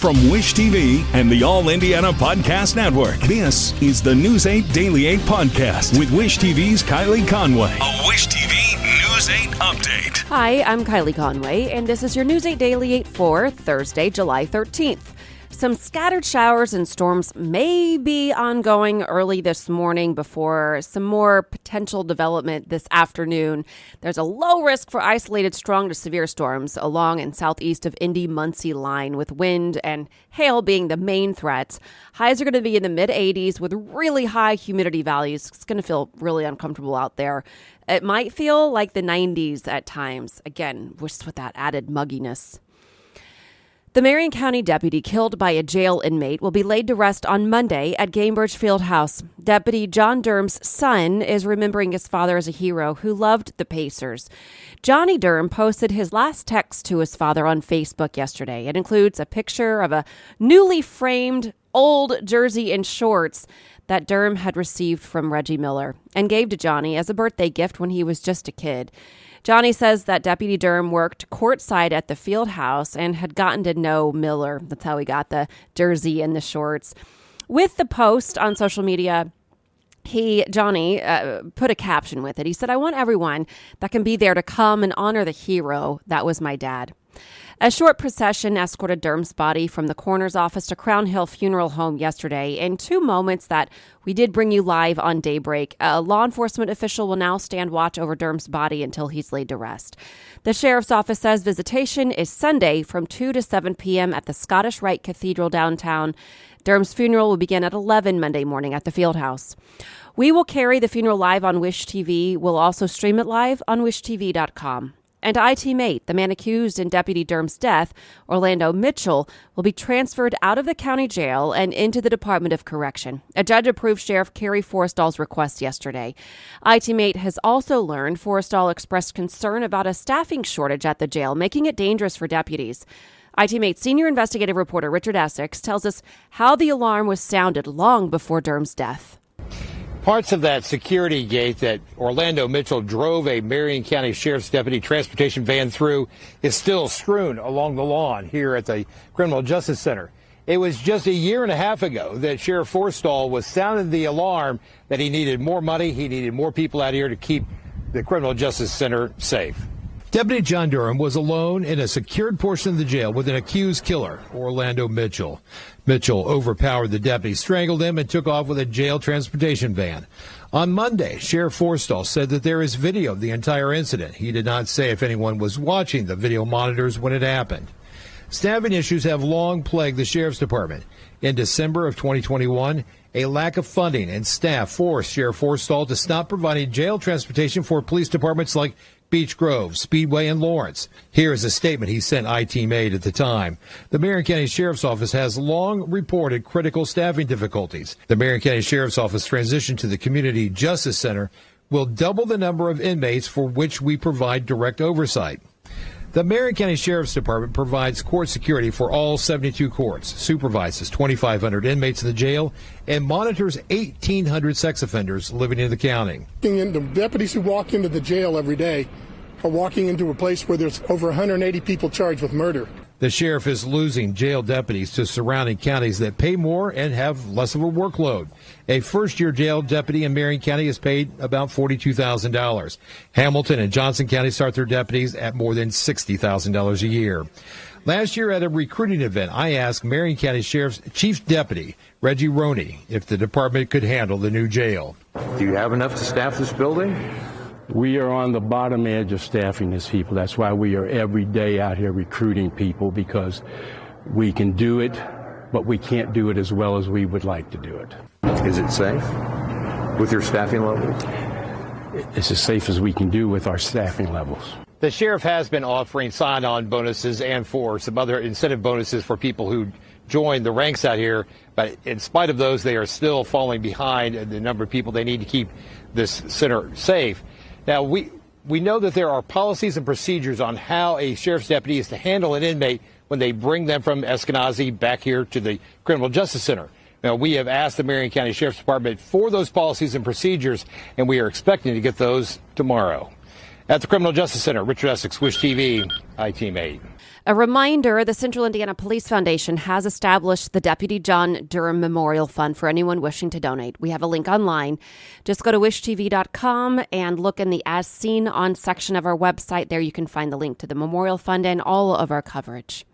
From Wish TV and the All Indiana Podcast Network, this is the News 8 Daily 8 Podcast with Wish TV's Kylie Conway. A Wish TV News 8 update. Hi, I'm Kylie Conway, and this is your News 8 Daily 8 for Thursday, July 13th. Some scattered showers and storms may be ongoing early this morning before some more potential development this afternoon. There's a low risk for isolated strong to severe storms along and southeast of Indy-Muncie line, with wind and hail being the main threats. Highs are going to be in the mid-80s with really high humidity values. It's going to feel really uncomfortable out there. It might feel like the 90s at times. Again, just with that added mugginess. The Marion County deputy killed by a jail inmate will be laid to rest on Monday at Gamebridge Fieldhouse. Deputy John Durm's son is remembering his father as a hero who loved the Pacers. Johnny Durm posted his last text to his father on Facebook yesterday. It includes a picture of a newly framed old jersey and shorts that Durm had received from Reggie Miller and gave to Johnny as a birthday gift when he was just a kid. Johnny says that Deputy Durm worked courtside at the field house and had gotten to know Miller. That's how he got the jersey and the shorts. With the post on social media, Johnny put a caption with it. He said, "I want everyone that can be there to come and honor the hero that was my dad." A short procession escorted Durm's body from the coroner's office to Crown Hill Funeral Home yesterday. In two moments that we did bring you live on Daybreak, a law enforcement official will now stand watch over Durm's body until he's laid to rest. The sheriff's office says visitation is Sunday from 2 to 7 p.m. at the Scottish Rite Cathedral downtown. Durm's funeral will begin at 11 Monday morning at the Fieldhouse. We will carry the funeral live on Wish TV. We'll also stream it live on wishtv.com. And IT-mate, the man accused in Deputy Durm's death, Orlando Mitchell, will be transferred out of the county jail and into the Department of Correction. A judge approved Sheriff Kerry Forrestall's request yesterday. IT-mate has also learned Forrestall expressed concern about a staffing shortage at the jail, making it dangerous for deputies. IT-mate senior investigative reporter Richard Essex tells us how the alarm was sounded long before Durm's death. Parts of that security gate that Orlando Mitchell drove a Marion County Sheriff's deputy transportation van through is still strewn along the lawn here at the Criminal Justice Center. It was just a year and a half ago that Sheriff Forrestall was sounding the alarm that he needed more money, he needed more people out here to keep the Criminal Justice Center safe. Deputy John Durm was alone in a secured portion of the jail with an accused killer, Orlando Mitchell. Mitchell overpowered the deputy, strangled him, and took off with a jail transportation van. On Monday, Sheriff Forrestall said that there is video of the entire incident. He did not say if anyone was watching the video monitors when it happened. Staffing issues have long plagued the Sheriff's Department. In December of 2021, a lack of funding and staff forced Sheriff Forrestall to stop providing jail transportation for police departments like Beech Grove, Speedway, and Lawrence. Here is a statement he sent IT-mate at the time. The Marion County Sheriff's Office has long reported critical staffing difficulties. The Marion County Sheriff's Office transition to the Community Justice Center will double the number of inmates for which we provide direct oversight. The Marion County Sheriff's Department provides court security for all 72 courts, supervises 2,500 inmates in the jail, and monitors 1,800 sex offenders living in the county. The deputies who walk into the jail every day are walking into a place where there's over 180 people charged with murder. The sheriff is losing jail deputies to surrounding counties that pay more and have less of a workload. A first-year jail deputy in Marion County is paid about $42,000. Hamilton and Johnson County start their deputies at more than $60,000 a year. Last year at a recruiting event, I asked Marion County Sheriff's Chief Deputy, Reggie Roney, if the department could handle the new jail. Do you have enough to staff this building? We are on the bottom edge of staffing these people. That's why we are every day out here recruiting people, because we can do it, but we can't do it as well as we would like to do it. Is it safe with your staffing levels? It's as safe as we can do with our staffing levels. The sheriff has been offering sign-on bonuses and for some other incentive bonuses for people who join the ranks out here, but in spite of those, they are still falling behind the number of people they need to keep this center safe. Now, we know that there are policies and procedures on how a sheriff's deputy is to handle an inmate when they bring them from Eskenazi back here to the Criminal Justice Center. Now, we have asked the Marion County Sheriff's Department for those policies and procedures, and we are expecting to get those tomorrow. At the Criminal Justice Center, Richard Essex, Wish TV, I-Team 8. A reminder, the Central Indiana Police Foundation has established the Deputy John Durm Memorial Fund for anyone wishing to donate. We have a link online. Just go to wishtv.com and look in the As Seen On section of our website. There you can find the link to the Memorial Fund and all of our coverage.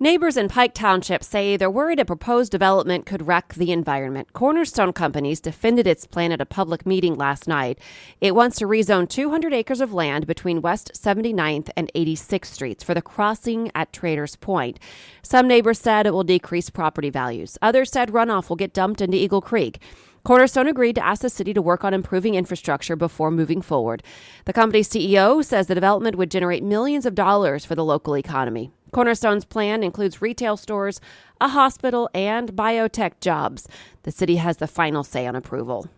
Neighbors in Pike Township say they're worried a proposed development could wreck the environment. Cornerstone Companies defended its plan at a public meeting last night. It wants to rezone 200 acres of land between West 79th and 86th Streets for the crossing at Traders Point. Some neighbors said it will decrease property values. Others said runoff will get dumped into Eagle Creek. Cornerstone agreed to ask the city to work on improving infrastructure before moving forward. The company's CEO says the development would generate millions of dollars for the local economy. Cornerstone's plan includes retail stores, a hospital, and biotech jobs. The city has the final say on approval.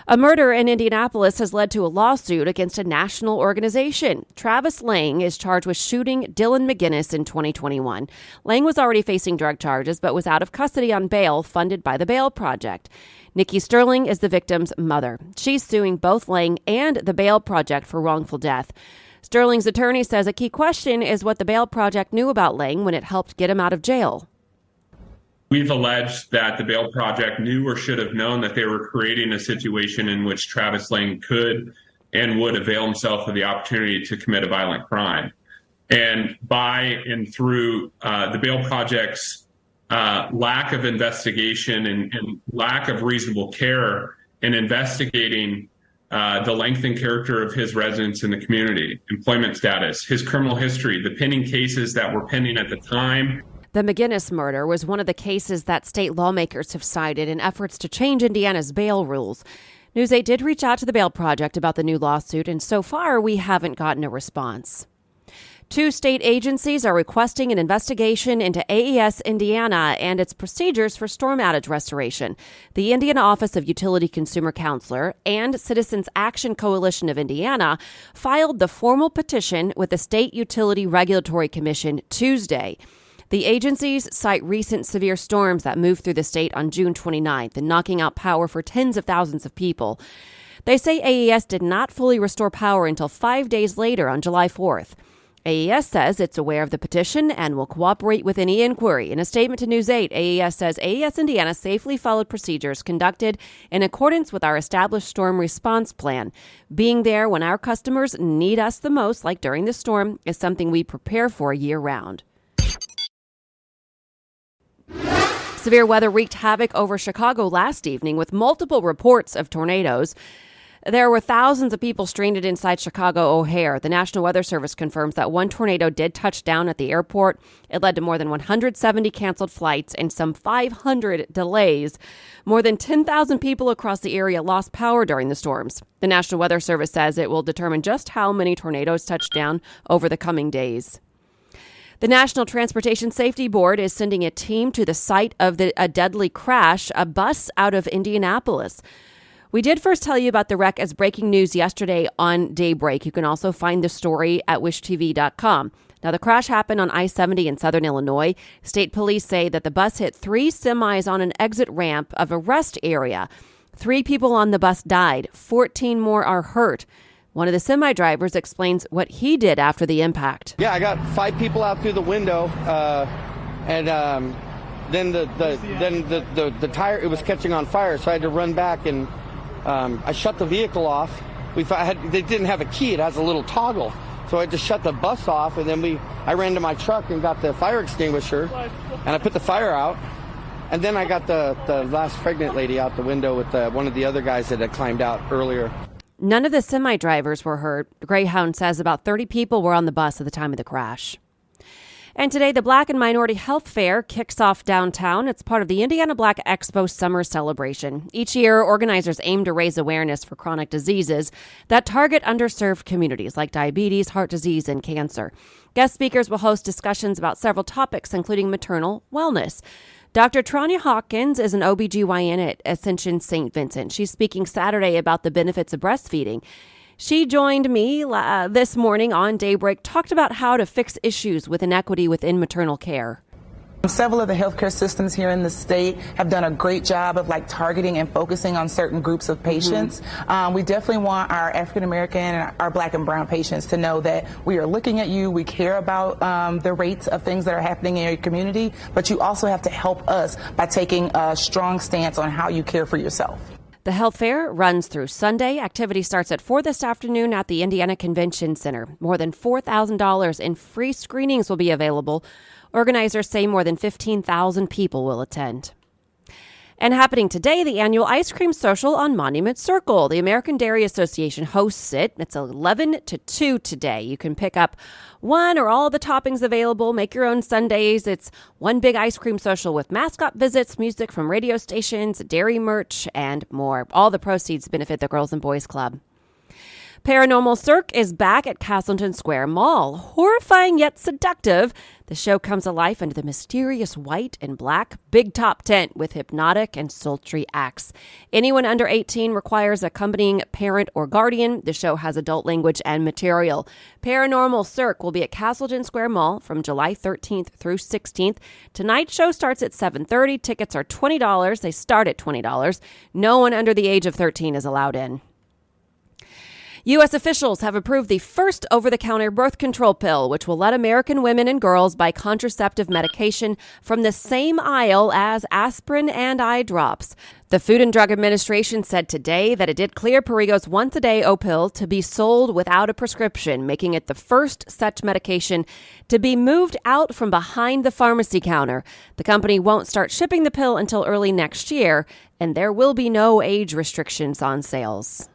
A murder in Indianapolis has led to a lawsuit against a national organization. Travis Lang is charged with shooting Dylan McGinnis in 2021. Lang was already facing drug charges, but was out of custody on bail funded by the Bail Project. Nikki Sterling is the victim's mother. She's suing both Lang and the Bail Project for wrongful death. Sterling's attorney says a key question is what the Bail Project knew about Lang when it helped get him out of jail. We've alleged that the Bail Project knew or should have known that they were creating a situation in which Travis Lang could and would avail himself of the opportunity to commit a violent crime. And by and through the Bail Project's lack of investigation and lack of reasonable care in investigating the length and character of his residence in the community, employment status, his criminal history, the pending cases that were pending at the time. The McGinnis murder was one of the cases that state lawmakers have cited in efforts to change Indiana's bail rules. News 8 did reach out to the Bail Project about the new lawsuit, and so far we haven't gotten a response. 2 state agencies are requesting an investigation into AES Indiana and its procedures for storm outage restoration. The Indiana Office of Utility Consumer Counselor and Citizens Action Coalition of Indiana filed the formal petition with the State Utility Regulatory Commission Tuesday. The agencies cite recent severe storms that moved through the state on June 29th and knocking out power for tens of thousands of people. They say AES did not fully restore power until 5 days later on July 4th. AES says it's aware of the petition and will cooperate with any inquiry. In a statement to News 8, AES says AES Indiana safely followed procedures conducted in accordance with our established storm response plan. Being there when our customers need us the most, like during the storm, is something we prepare for year-round. Severe weather wreaked havoc over Chicago last evening with multiple reports of tornadoes. There were thousands of people stranded inside Chicago O'Hare. The National Weather Service confirms that one tornado did touch down at the airport. It led to more than 170 canceled flights and some 500 delays. More than 10,000 people across the area lost power during the storms. The National Weather Service says it will determine just how many tornadoes touch down over the coming days. The National Transportation Safety Board is sending a team to the site of a deadly crash, a bus out of Indianapolis. We did first tell you about the wreck as breaking news yesterday on Daybreak. You can also find the story at wishtv.com. Now, the crash happened on I-70 in southern Illinois. State police say that the bus hit 3 semis on an exit ramp of a rest area. 3 people on the bus died. 14 more are hurt. One of the semi-drivers explains what he did after the impact. Yeah, I got 5 people out through the window, and then the tire, it was catching on fire, so I had to run back, and I shut the vehicle off. They didn't have a key; it has a little toggle, so I had to shut the bus off, and then I ran to my truck and got the fire extinguisher, and I put the fire out. And then I got the last pregnant lady out the window with one of the other guys that had climbed out earlier. None of the semi-drivers were hurt. Greyhound says about 30 people were on the bus at the time of the crash. And today, the Black and Minority Health Fair kicks off downtown. It's part of the Indiana Black Expo Summer Celebration. Each year, organizers aim to raise awareness for chronic diseases that target underserved communities like diabetes, heart disease, and cancer. Guest speakers will host discussions about several topics, including maternal wellness. Dr. Tranya Hawkins is an OBGYN at Ascension St. Vincent. She's speaking Saturday about the benefits of breastfeeding. She joined me this morning on Daybreak, talked about how to fix issues with inequity within maternal care. Several of the healthcare systems here in the state have done a great job of targeting and focusing on certain groups of patients. We definitely want our African American and our Black and brown patients to know that we are looking at you. We care about the rates of things that are happening in your community, but you also have to help us by taking a strong stance on how you care for yourself. The health fair runs through Sunday. Activity starts at 4 this afternoon at the Indiana Convention Center. More than $4,000 in free screenings will be available. Organizers say more than 15,000 people will attend. And happening today, the annual ice cream social on Monument Circle. The American Dairy Association hosts it. It's 11 to 2 today. You can pick up one or all the toppings available, make your own sundaes. It's one big ice cream social with mascot visits, music from radio stations, dairy merch, and more. All the proceeds benefit the Girls and Boys Club. Paranormal Cirque is back at Castleton Square Mall. Horrifying yet seductive, the show comes alive under the mysterious white and black big top tent with hypnotic and sultry acts. Anyone under 18 requires accompanying parent or guardian. The show has adult language and material. Paranormal Cirque will be at Castleton Square Mall from July 13th through 16th. Tonight's show starts at 7:30. Tickets are $20. They start at $20. No one under the age of 13 is allowed in. U.S. officials have approved the first over-the-counter birth control pill, which will let American women and girls buy contraceptive medication from the same aisle as aspirin and eye drops. The Food and Drug Administration said today that it did clear Perrigo's once-a-day O-pill to be sold without a prescription, making it the first such medication to be moved out from behind the pharmacy counter. The company won't start shipping the pill until early next year, and there will be no age restrictions on sales.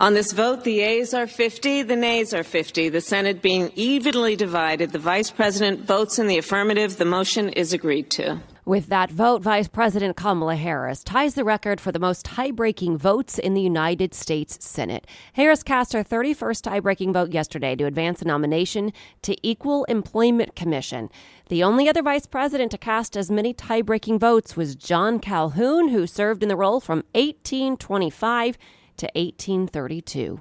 On this vote, the yeas are 50, the nays are 50. The Senate being evenly divided, the Vice President votes in the affirmative. The motion is agreed to. With that vote, Vice President Kamala Harris ties the record for the most tie-breaking votes in the United States Senate. Harris cast her 31st tie-breaking vote yesterday to advance a nomination to Equal Employment Commission. The only other vice president to cast as many tie-breaking votes was John Calhoun, who served in the role from 1825 to 1832.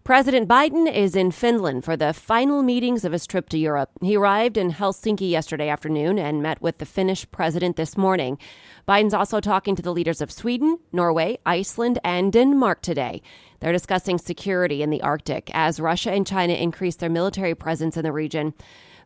President Biden is in Finland for the final meetings of his trip to Europe. He arrived in Helsinki yesterday afternoon and met with the Finnish president this morning. Biden's also talking to the leaders of Sweden, Norway, Iceland, and Denmark today. They're discussing security in the Arctic as Russia and China increase their military presence in the region.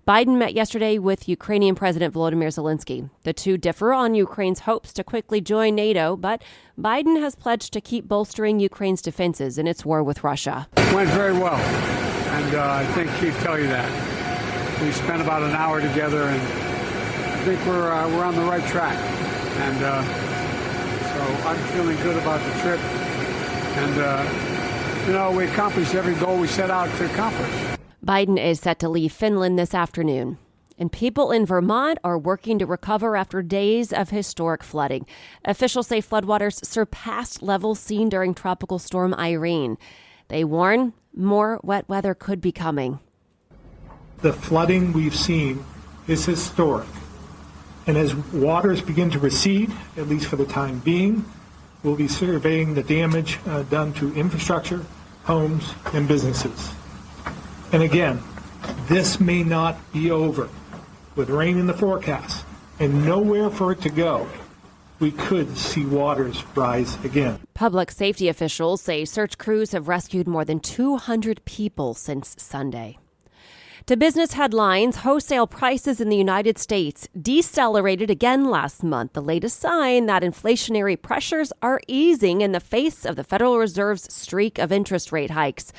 Biden met yesterday with Ukrainian President Volodymyr Zelensky. The two differ on Ukraine's hopes to quickly join NATO, but Biden has pledged to keep bolstering Ukraine's defenses in its war with Russia. Went very well, and I think he'd tell you that. We spent about an hour together, and I think we're on the right track. And so I'm feeling good about the trip. And, we accomplished every goal we set out to accomplish. Biden is set to leave Finland this afternoon. And people in Vermont are working to recover after days of historic flooding. Officials say floodwaters surpassed levels seen during Tropical Storm Irene. They warn more wet weather could be coming. The flooding we've seen is historic. And as waters begin to recede, at least for the time being, we'll be surveying the damage done to infrastructure, homes, and businesses. And again, this may not be over. With rain in the forecast and nowhere for it to go, we could see waters rise again. Public safety officials say search crews have rescued more than 200 people since Sunday. To business headlines, wholesale prices in the United States decelerated again last month, the latest sign that inflationary pressures are easing in the face of the Federal Reserve's streak of interest rate hikes.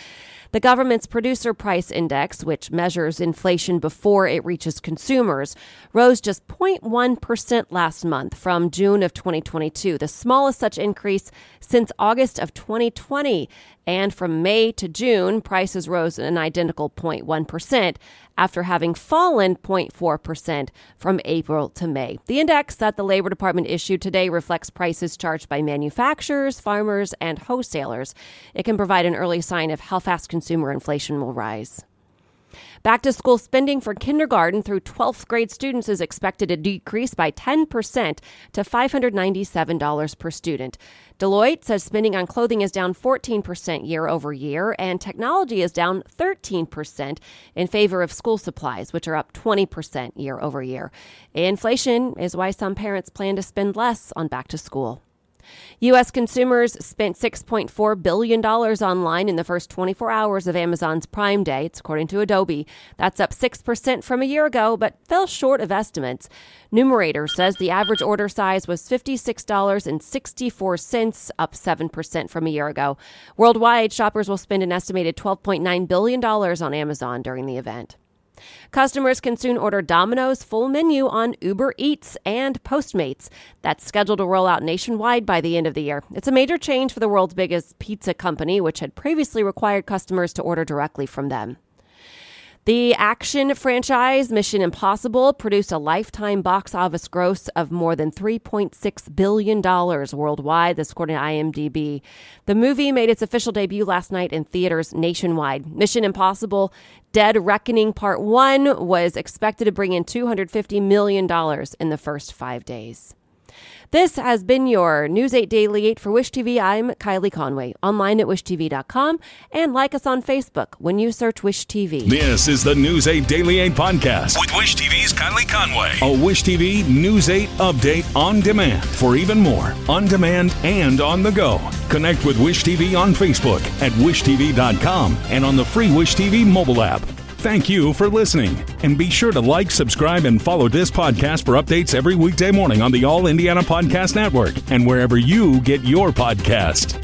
The government's Producer Price Index, which measures inflation before it reaches consumers, rose just 0.1% last month from June of 2022, the smallest such increase since August of 2020. And from May to June, prices rose an identical 0.1% after having fallen 0.4% from April to May. The index that the Labor Department issued today reflects prices charged by manufacturers, farmers, and wholesalers. It can provide an early sign of how fast consumer inflation will rise. Back-to-school spending for kindergarten through 12th grade students is expected to decrease by 10% to $597 per student. Deloitte says spending on clothing is down 14% year over year, and technology is down 13% in favor of school supplies, which are up 20% year over year. Inflation is why some parents plan to spend less on back-to-school. U.S. consumers spent $6.4 billion online in the first 24 hours of Amazon's Prime Day. It's according to Adobe. That's up 6% from a year ago, but fell short of estimates. Numerator says the average order size was $56.64, up 7% from a year ago. Worldwide, shoppers will spend an estimated $12.9 billion on Amazon during the event. Customers can soon order Domino's full menu on Uber Eats and Postmates. That's scheduled to roll out nationwide by the end of the year. It's a major change for the world's biggest pizza company, which had previously required customers to order directly from them. The action franchise Mission Impossible produced a lifetime box office gross of more than $3.6 billion worldwide, this according to IMDb. The movie made its official debut last night in theaters nationwide. Mission Impossible Dead Reckoning Part 1 was expected to bring in $250 million in the first 5 days. This has been your News 8 Daily 8 for Wish TV. I'm Kylie Conway, online at wishtv.com, and like us on Facebook when you search Wish TV. This is the News 8 Daily 8 podcast with Wish TV's Kylie Conway. A Wish TV News 8 update on demand for even more on demand and on the go. Connect with Wish TV on Facebook at wishtv.com and on the free Wish TV mobile app. Thank you for listening, and be sure to like, subscribe, and follow this podcast for updates every weekday morning on the All Indiana Podcast Network and wherever you get your podcast.